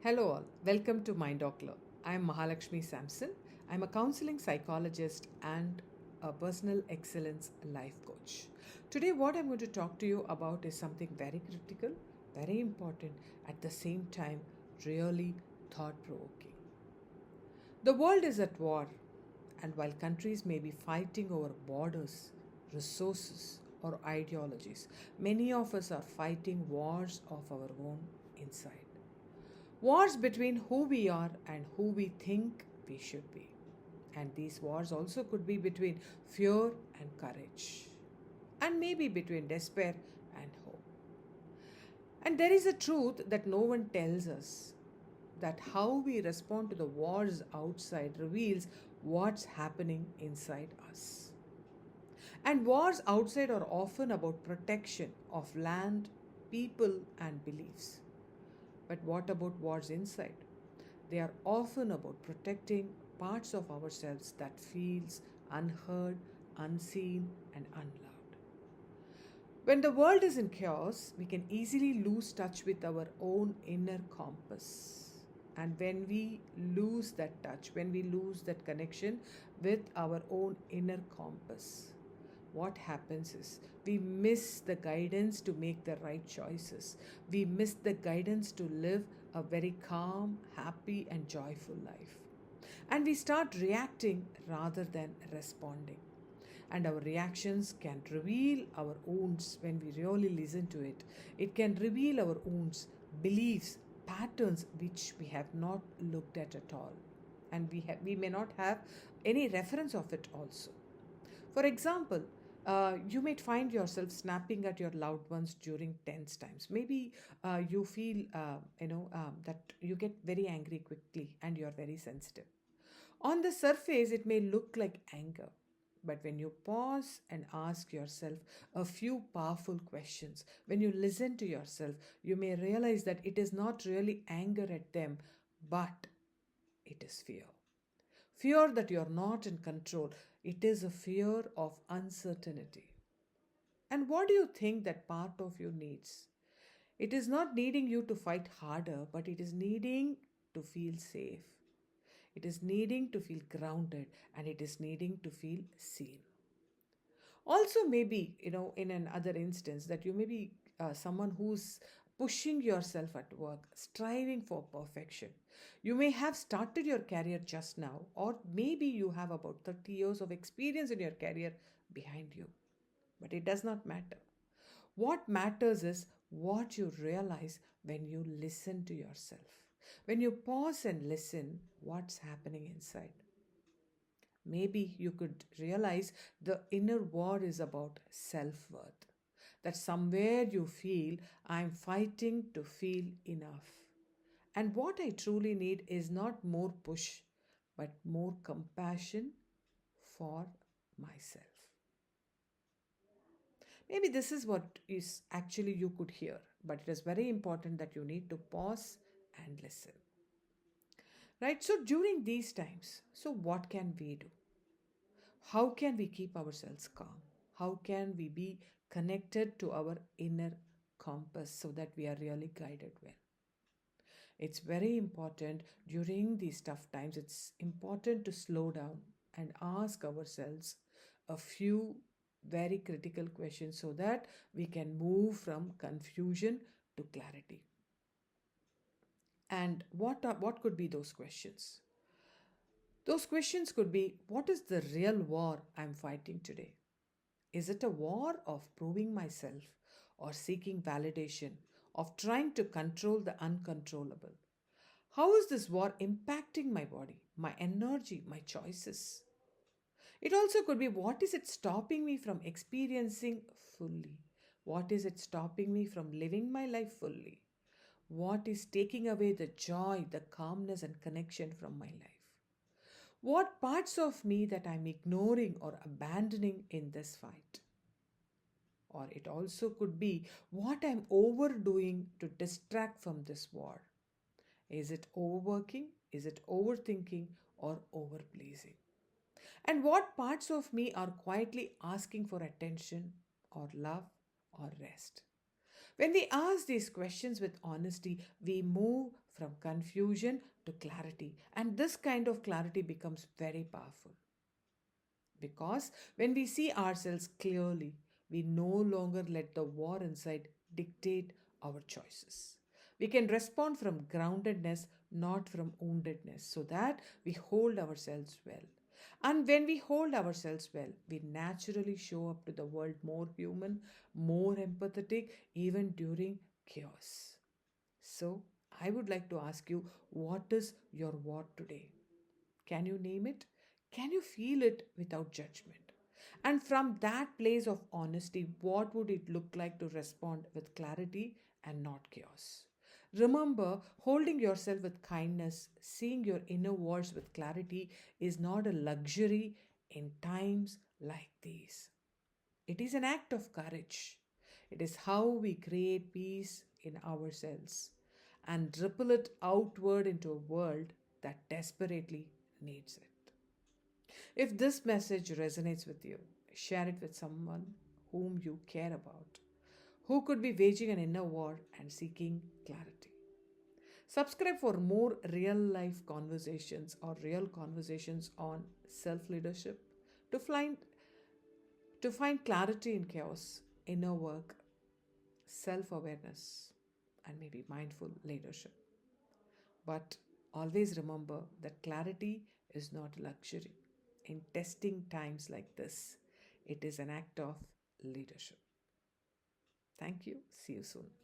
Hello, all. Welcome to Mind Doctor. I'm Mahalakshmi Sampson. I'm a counseling psychologist and a personal excellence life coach. Today, what I'm going to talk to you about is something very critical, very important, at the same time, really thought provoking. The world is at war, and while countries may be fighting over borders, resources, or ideologies, many of us are fighting wars of our own inside. Wars between who we are and who we think we should be. And these wars also could be between fear and courage, and maybe between despair and hope. And there is a truth that no one tells us, that how we respond to the wars outside reveals what's happening inside us. And wars outside are often about protection of land, people, and beliefs. But what about wars inside? They are often about protecting parts of ourselves that feels unheard, unseen, and unloved. When the world is in chaos, we can easily lose touch with our own inner compass. And when we lose that touch, when we lose that connection with our own inner compass, what happens is we miss the guidance to make the right choices. We miss the guidance to live a very calm, happy, and joyful life. And we start reacting rather than responding. And our reactions can reveal our wounds when we really listen to it. It can reveal our wounds, beliefs, patterns which we have not looked at all. And we may not have any reference of it also. For example, you might find yourself snapping at your loved ones during tense times. Maybe you feel, that you get very angry quickly and you're very sensitive. On the surface, it may look like anger. But when you pause and ask yourself a few powerful questions, when you listen to yourself, you may realize that it is not really anger at them, but it is fear. Fear that you're not in control. It is a fear of uncertainty. And what do you think that part of you needs? It is not needing you to fight harder, but it is needing to feel safe. It is needing to feel grounded, and it is needing to feel seen. Also, maybe, in another instance, that you may be someone who's pushing yourself at work, striving for perfection. You may have started your career just now, or maybe you have about 30 years of experience in your career behind you. But it does not matter. What matters is what you realize when you listen to yourself. When you pause and listen, what's happening inside. Maybe you could realize the inner war is about self worth. That somewhere you feel, I'm fighting to feel enough. And what I truly need is not more push, but more compassion for myself. Maybe this is what is actually you could hear, but it is very important that you need to pause and listen. Right? So during these times, so what can we do? How can we keep ourselves calm? How can we be connected to our inner compass so that we are really guided well? It's very important during these tough times, it's important to slow down and ask ourselves a few very critical questions so that we can move from confusion to clarity. And what could be those questions? Those questions could be, what is the real war I'm fighting today? Is it a war of proving myself or seeking validation, of trying to control the uncontrollable? How is this war impacting my body, my energy, my choices? It also could be, what is it stopping me from experiencing fully? What is it stopping me from living my life fully? What is taking away the joy, the calmness, and connection from my life? What parts of me that I'm ignoring or abandoning in this fight? Or it also could be what I'm overdoing to distract from this war. Is it overworking? Is it overthinking or overpleasing? And what parts of me are quietly asking for attention or love or rest? When we ask these questions with honesty, we move from confusion to clarity. And this kind of clarity becomes very powerful because when we see ourselves clearly, we no longer let the war inside dictate our choices. We can respond from groundedness, not from woundedness, so that we hold ourselves well. And when we hold ourselves well, we naturally show up to the world more human, more empathetic, even during chaos. So, I would like to ask you, what is your what today? Can you name it? Can you feel it without judgment? And from that place of honesty, what would it look like to respond with clarity and not chaos? Remember, holding yourself with kindness, seeing your inner worlds with clarity is not a luxury in times like these. It is an act of courage. It is how we create peace in ourselves and ripple it outward into a world that desperately needs it. If this message resonates with you, share it with someone whom you care about, who could be waging an inner war and seeking clarity. Subscribe for more real life conversations or real conversations on self leadership to find clarity in chaos, inner work, self awareness, and maybe mindful leadership. But always remember that clarity is not a luxury. In testing times like this, it is an act of leadership. Thank you. See you soon.